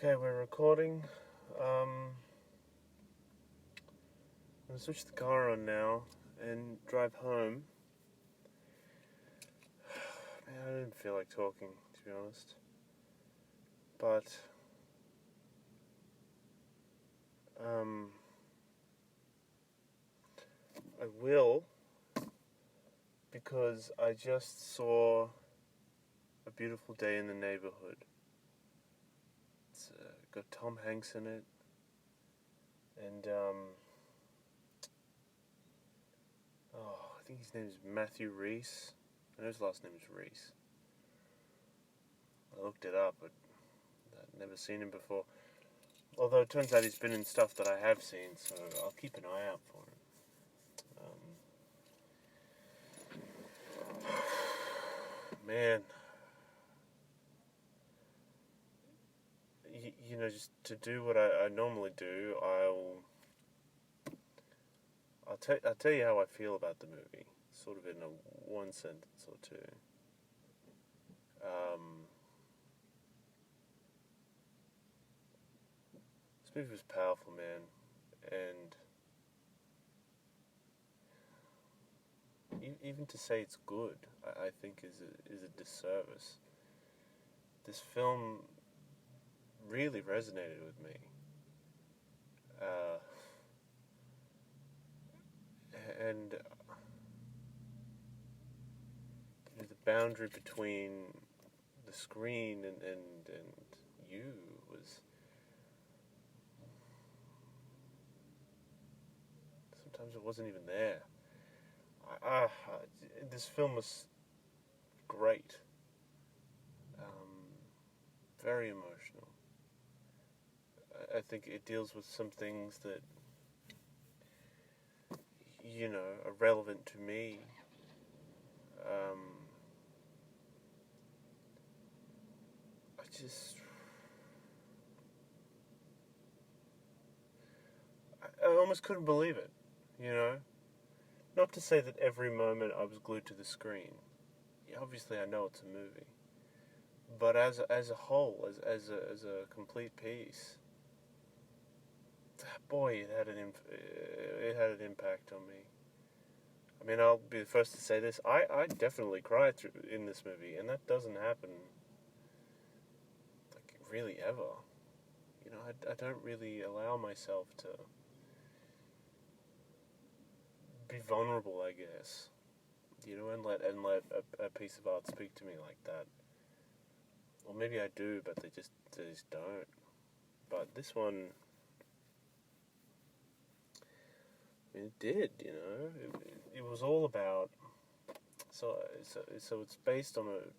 Okay, we're recording. I'm gonna switch the car on now and drive home. Man, I didn't feel like talking, to be honest. But, I will, because I just saw A Beautiful Day in the Neighbourhood. It's got Tom Hanks in it, and, I think his name is Matthew Rhys. I know his last name is Rhys. I looked it up, but I'd never seen him before. Although it turns out he's been in stuff that I have seen, so I'll keep an eye out for him. Man, just to do what I normally do, I'll tell you how I feel about the movie, sort of in one sentence or two. This movie was powerful, man, and even to say it's good, I think is a disservice. This film really resonated with me. And the boundary between the screen and you was sometimes it wasn't even there. This film was great, very emotional. I think it deals with some things that are relevant to me. I almost couldn't believe it, you know? Not to say that every moment I was glued to the screen. Yeah, obviously I know it's a movie. But as a whole, as a complete piece, boy, it had an impact on me. I mean, I'll be the first to say this. I definitely cried in this movie, and that doesn't happen, like, really ever. I don't really allow myself to be vulnerable, I guess. And let a piece of art speak to me like that. Or maybe I do, but they just don't. But this one, it did. It was all about. So it's based on an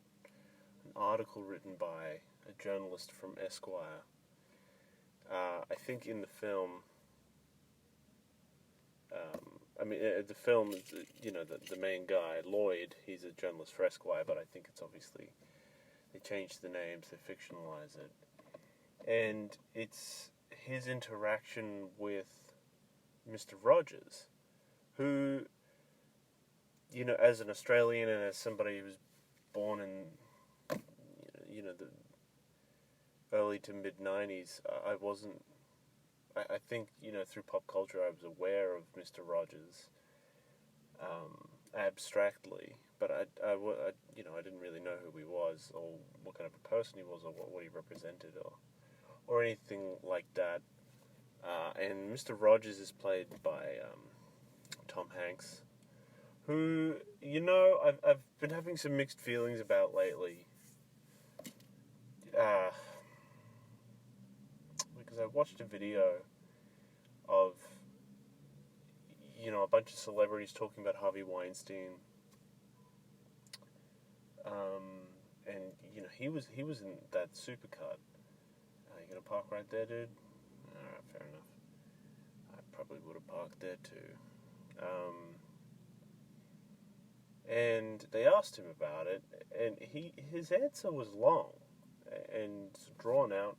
article written by a journalist from Esquire. I think in the film. The film is, the main guy, Lloyd, he's a journalist for Esquire, but I think it's obviously, they changed the names, they fictionalize it. And it's his interaction with Mr. Rogers, who, as an Australian and as somebody who was born in, the early to mid-90s, I think, through pop culture I was aware of Mr. Rogers, abstractly, but I didn't really know who he was, or what kind of a person he was, or what he represented, or anything like that. And Mr. Rogers is played by Tom Hanks, who, I've been having some mixed feelings about lately. Because I watched a video of, a bunch of celebrities talking about Harvey Weinstein. And, he was in that supercut. You gonna park right there, dude? Alright, fair enough. I probably would have parked there too. And they asked him about it, and his answer was long and drawn out,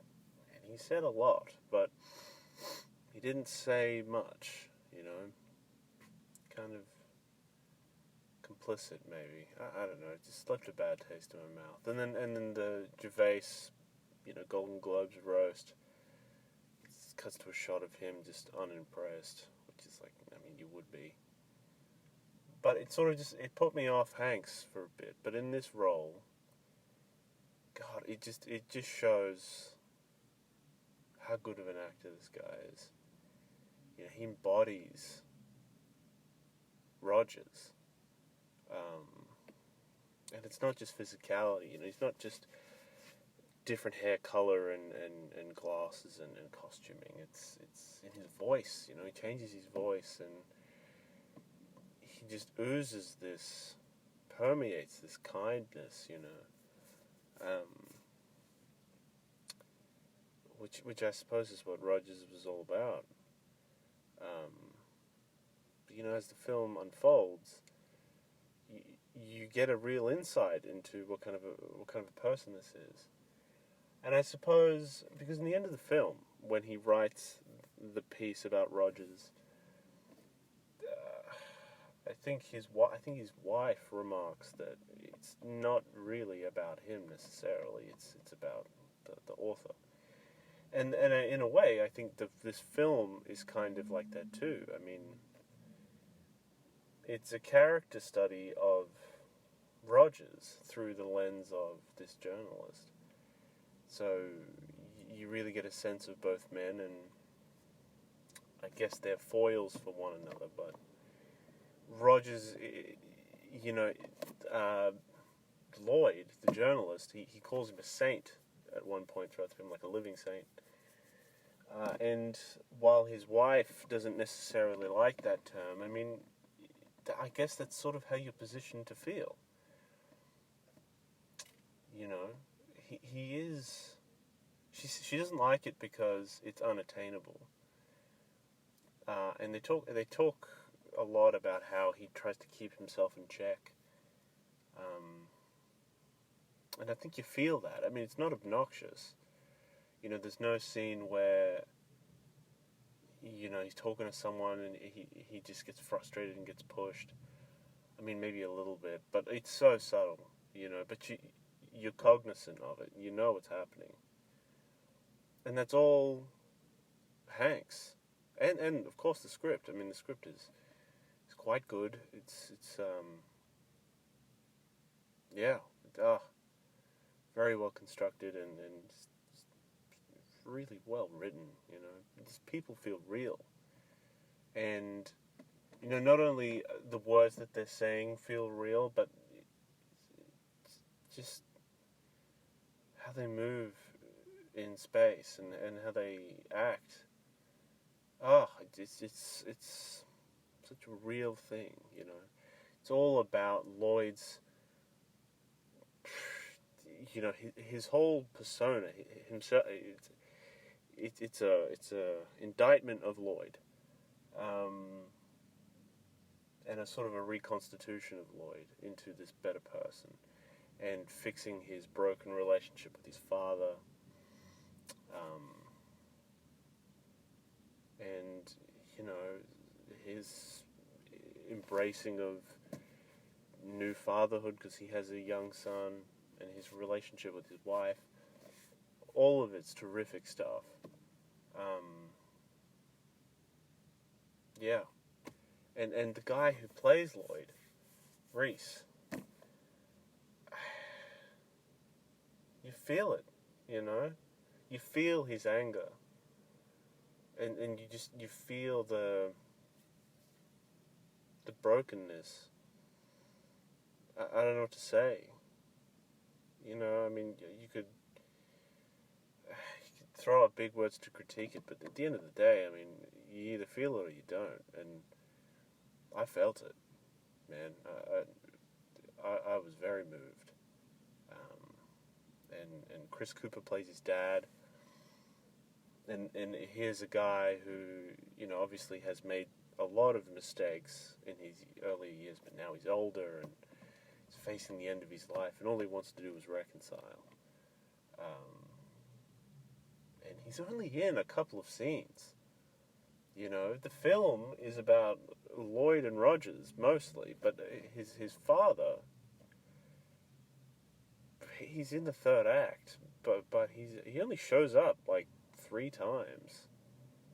and he said a lot, but he didn't say much, kind of complicit, maybe. I don't know, it just left a bad taste in my mouth. And then the Gervais Golden Globes roast. It cuts to a shot of him just unimpressed, which is like, I mean, you would be. But it sort of it put me off Hanks for a bit. But in this role, God, it just shows how good of an actor this guy is. He embodies Rogers. And it's not just physicality, he's not just different hair color and glasses and costuming. It's in his voice, he changes his voice and he just oozes this, permeates this kindness, which I suppose is what Rogers was all about. But, as the film unfolds, you get a real insight into what kind of a person this is. And I suppose, because in the end of the film, when he writes the piece about Rogers, I think his wife remarks that it's not really about him necessarily. It's about the author. And in a way, I think this film is kind of like that too. I mean, it's a character study of Rogers through the lens of this journalist. So you really get a sense of both men, and I guess they're foils for one another. But Rogers, Lloyd, the journalist, he calls him a saint at one point throughout the film, like a living saint. And while his wife doesn't necessarily like that term, I mean, I guess that's sort of how you're positioned to feel. He is. She doesn't like it because it's unattainable. And they talk a lot about how he tries to keep himself in check. And I think you feel that. I mean, it's not obnoxious. There's no scene where, he's talking to someone and he just gets frustrated and gets pushed. I mean, maybe a little bit, but it's so subtle, but you're cognizant of it. You know what's happening. And that's all Hanks. And of course the script. I mean, the script is quite good. It's very well constructed and really well written, These people feel real. And, not only the words that they're saying feel real, but it's just how they move in space and how they act. It's such a real thing, It's all about Lloyd's, his whole persona, himself. It's a indictment of Lloyd, and a sort of a reconstitution of Lloyd into this better person, and fixing his broken relationship with his father, and his embracing of new fatherhood because he has a young son, and his relationship with his wife. All of it's terrific stuff. And the guy who plays Lloyd, Rhys, you feel it, You feel his anger. And you feel the brokenness. I don't know what to say. I mean, you could throw out big words to critique it, but at the end of the day, I mean, you either feel it or you don't, and I felt it, man. I was very moved. And Chris Cooper plays his dad, and here's a guy who, obviously has made a lot of mistakes in his early years, but now he's older and he's facing the end of his life, and all he wants to do is reconcile. And he's only in a couple of scenes. The film is about Lloyd and Rogers mostly, but his father, he's in the third act, but he only shows up like 3 times.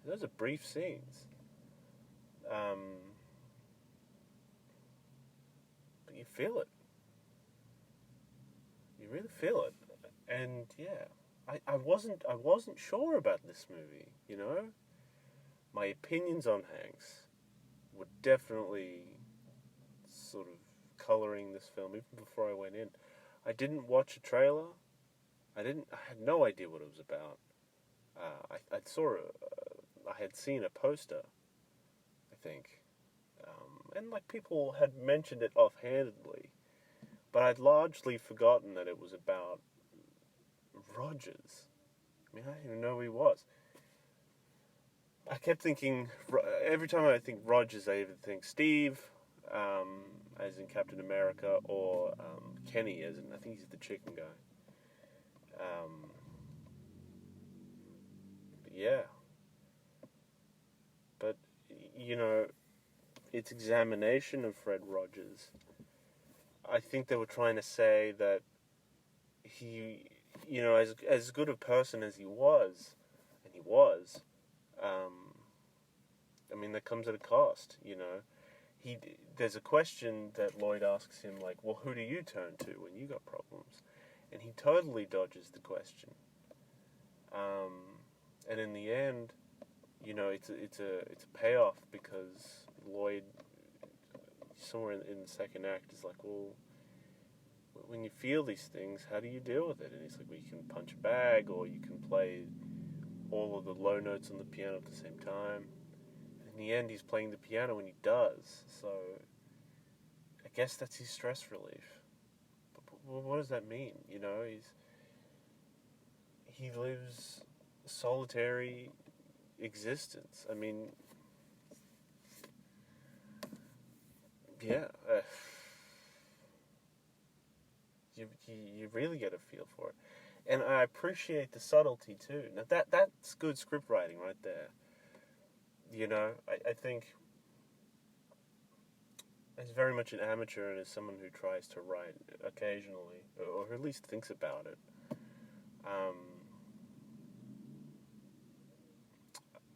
Those are brief scenes. But you feel it. You really feel it. And yeah, I wasn't sure about this movie, you know? My opinions on Hanks were definitely sort of colouring this film even before I went in. I didn't watch a trailer. I had no idea what it was about. I had seen a poster, I think. And like people had mentioned it offhandedly, but I'd largely forgotten that it was about Rogers. I mean, I didn't even know who he was. I kept thinking, every time I think Rogers, I either think Steve, as in Captain America, or Kenny, as in, I think he's the chicken guy. Yeah. But, you know, its examination of Fred Rogers, I think they were trying to say that he, you know, as good a person as he was, and he was, I mean, that comes at a cost, you know. There's a question that Lloyd asks him, like, well, who do you turn to when you got problems? And he totally dodges the question. And in the end, you know, it's a payoff, because Lloyd, somewhere in the second act, is like, well, when you feel these things, how do you deal with it? And he's like, well, you can punch a bag, or you can play all of the low notes on the piano at the same time. In the end, he's playing the piano when he does, so I guess that's his stress relief. But what does that mean? You know, he lives a solitary existence. I mean, yeah, you really get a feel for it, and I appreciate the subtlety too. Now that's good script writing right there. You know, I think, as very much an amateur and as someone who tries to write occasionally, or at least thinks about it,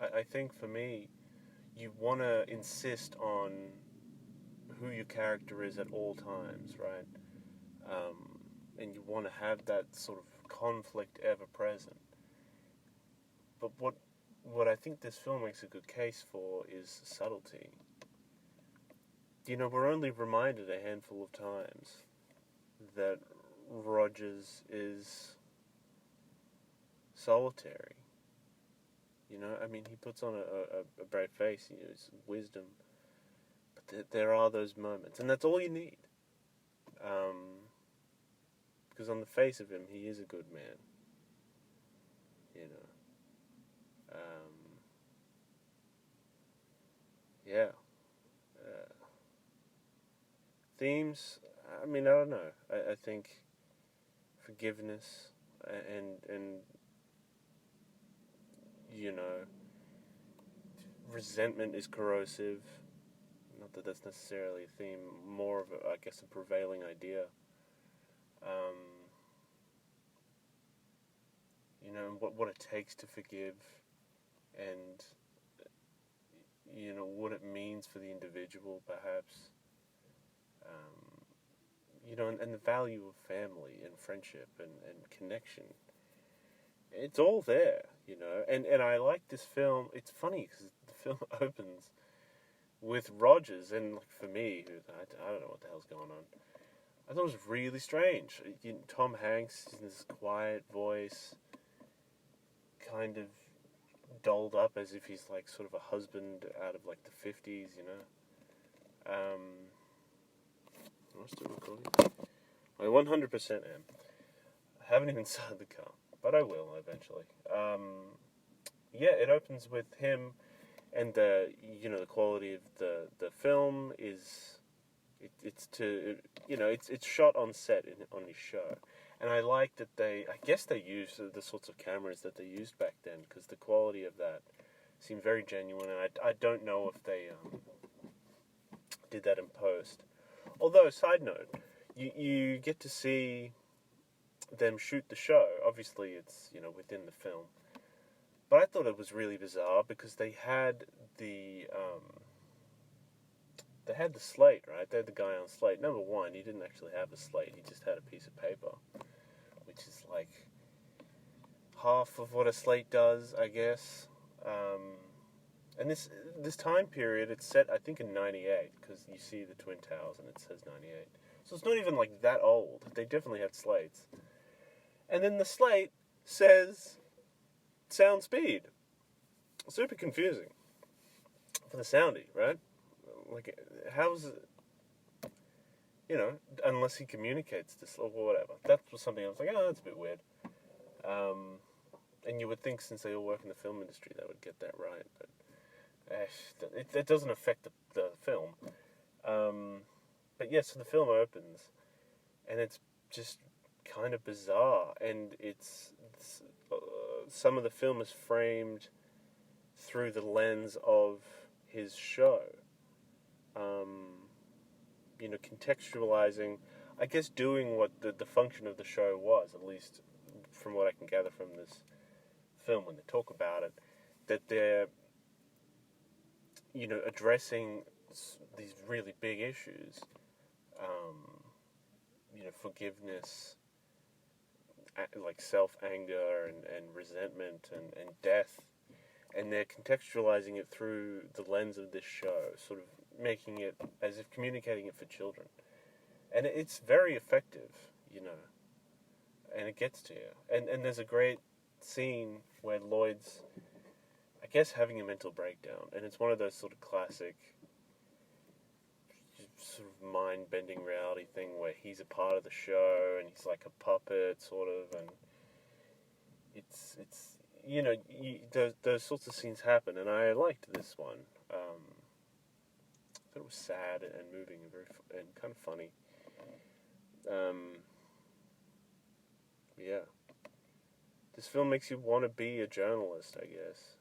I think for me, you want to insist on who your character is at all times, right? And you want to have that sort of conflict ever present. But what I think this film makes a good case for is subtlety. You know, we're only reminded a handful of times that Rogers is solitary. You know, I mean, he puts on a brave face, you know, it's wisdom. But there are those moments, and that's all you need. Because on the face of him, he is a good man. You know. Yeah. Themes, I mean, I don't know. I think forgiveness and you know, resentment is corrosive. Not that that's necessarily a theme, more of I guess, a prevailing idea. You know, what it takes to forgive, and you know, what it means for the individual, perhaps. You know, and the value of family and friendship and connection. It's all there, you know. And I like this film. It's funny because the film opens with Rogers, and like, for me, who I don't know what the hell's going on, I thought it was really strange. Tom Hanks in this quiet voice, kind of dolled up as if he's like sort of a husband out of like the 50s, you know. Am I still recording? I 100% am. I haven't even started the car, but I will eventually. Yeah, it opens with him, and you know, the quality of the film is it's shot on set on his show, and I like that I guess they used the sorts of cameras that they used back then, because the quality of that seemed very genuine, and I don't know if they did that in post. Although, side note, you get to see them shoot the show. Obviously, it's, within the film. But I thought it was really bizarre because they had the slate, right? They had the guy on slate. Number one, he didn't actually have a slate. He just had a piece of paper, which is like half of what a slate does, I guess. And this time period, it's set, I think, in 98, because you see the Twin Towers and it says 98. So it's not even like that old. They definitely had slates. And then the slate says sound speed. Super confusing for the soundy, right? Like, how's it, unless he communicates this or whatever. That was something I was like, oh, that's a bit weird. And you would think, since they all work in the film industry, they would get that right, but it doesn't affect the film. But yeah, so the film opens, and it's just kind of bizarre, and it's some of the film is framed through the lens of his show. Contextualizing, I guess, doing what the function of the show was, at least from what I can gather from this film when they talk about it, that they're, addressing these really big issues, forgiveness, like self-anger and resentment and death, and they're contextualizing it through the lens of this show, sort of making it as if communicating it for children. And it's very effective, and it gets to you. And there's a great scene where Lloyd's, I guess, having a mental breakdown, and it's one of those sort of classic, sort of mind-bending reality thing where he's a part of the show and he's like a puppet, sort of, and it's those sorts of scenes happen, and I liked this one. I thought it was sad and moving and and kind of funny. Yeah. This film makes you want to be a journalist, I guess.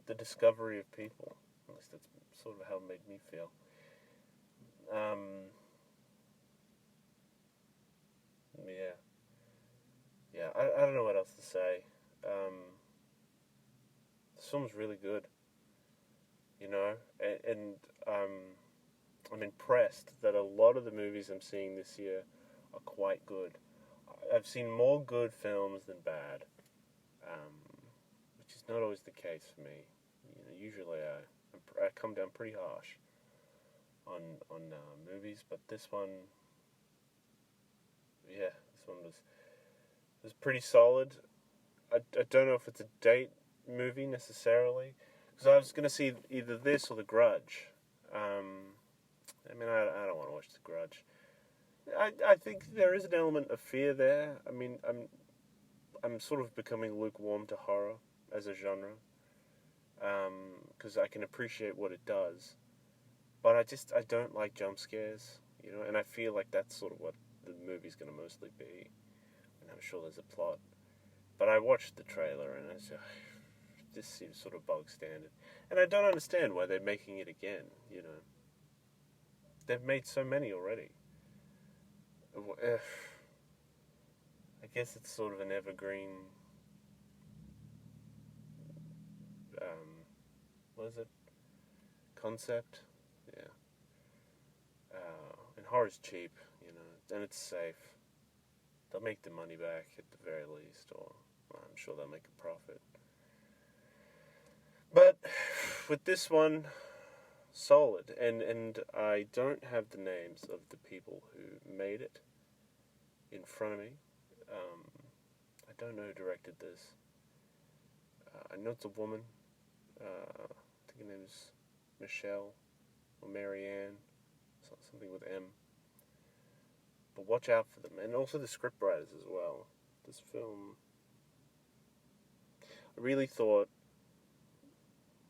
The discovery of people. At least that's sort of how it made me feel. Yeah. I don't know what else to say. This film's really good. And I'm impressed that a lot of the movies I'm seeing this year are quite good. I've seen more good films than bad, which is not always the case for me. Usually I come down pretty harsh on movies, but this one was pretty solid. I don't know if it's a date movie necessarily, because I was going to see either this or The Grudge. I don't want to watch The Grudge. I think there is an element of fear there. I mean, I'm sort of becoming lukewarm to horror as a genre, because I can appreciate what it does, but I don't like jump scares, and I feel like that's sort of what the movie's going to mostly be. And I'm sure there's a plot, but I watched the trailer and this seems sort of bog standard, and I don't understand why they're making it again. They've made so many already. I guess it's sort of an evergreen, what is it? Concept? Yeah. And horror's cheap, and it's safe. They'll make the money back at the very least, or I'm sure they'll make a profit. But with this one, solid, and I don't have the names of the people who made it in front of me. I don't know who directed this. I know it's a woman. I think her name is Michelle or Marianne, something with M. But watch out for them, and also the scriptwriters as well. This film, I really thought.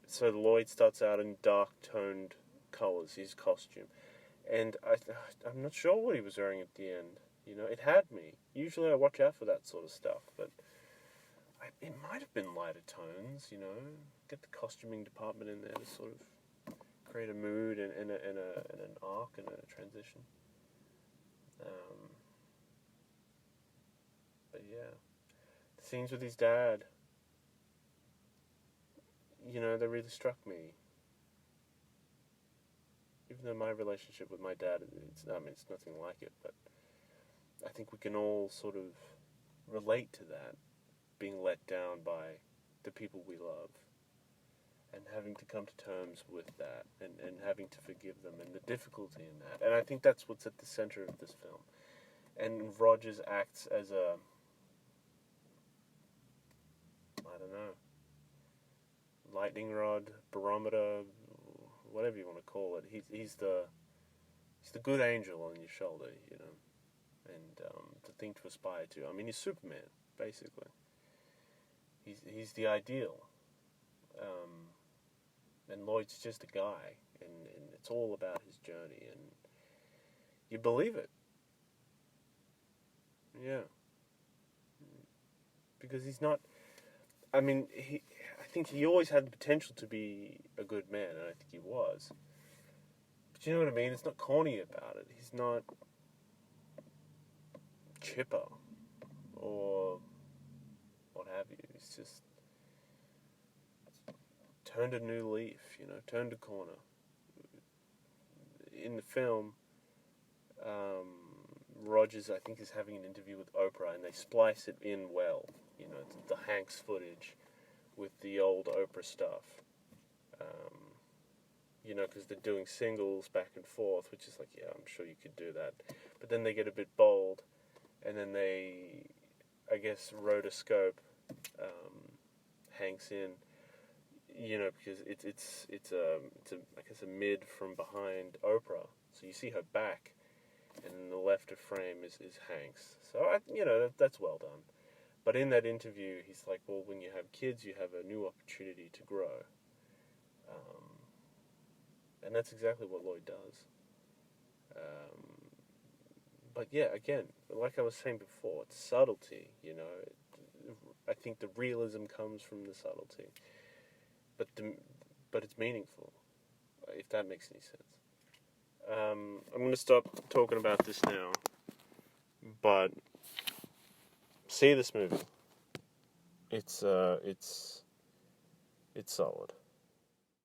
So Lloyd starts out in dark-toned colours, his costume, and I'm not sure what he was wearing at the end. It had me. Usually I watch out for that sort of stuff, but it might have been lighter tones. Get the costuming department in there to sort of create a mood and an arc and a transition. scenes with his dad, they really struck me. Even though my relationship with my dad, it's nothing like it, but I think we can all sort of relate to that, being let down by the people we love, and having to come to terms with that, and having to forgive them, and the difficulty in that. And I think that's what's at the center of this film. And Rogers acts as a, I don't know, lightning rod, barometer, whatever you want to call it. He's the good angel on your shoulder, and the thing to aspire to. I mean, he's Superman, basically. He's the ideal. And Lloyd's just a guy, and it's all about his journey, and you believe it. Yeah. Because he's not, I think he always had the potential to be a good man, and I think he was. But you know what I mean? It's not corny about it. He's not chipper, or what have you. He's just turned a new leaf, turned a corner. In the film, Rogers, I think, is having an interview with Oprah, and they splice it in well, the Hanks footage with the old Oprah stuff. Because they're doing singles back and forth, which is like, yeah, I'm sure you could do that. But then they get a bit bold, and then they, I guess, rotoscope Hanks in, because it's a mid from behind Oprah, so you see her back, and in the left of frame is Hanks. So that's well done. But in that interview, he's like, well, when you have kids, you have a new opportunity to grow. And that's exactly what Lloyd does. But yeah, again, like I was saying before, it's subtlety, I think the realism comes from the subtlety. But it's meaningful, if that makes any sense. I'm going to stop talking about this now. But see this movie. It's solid.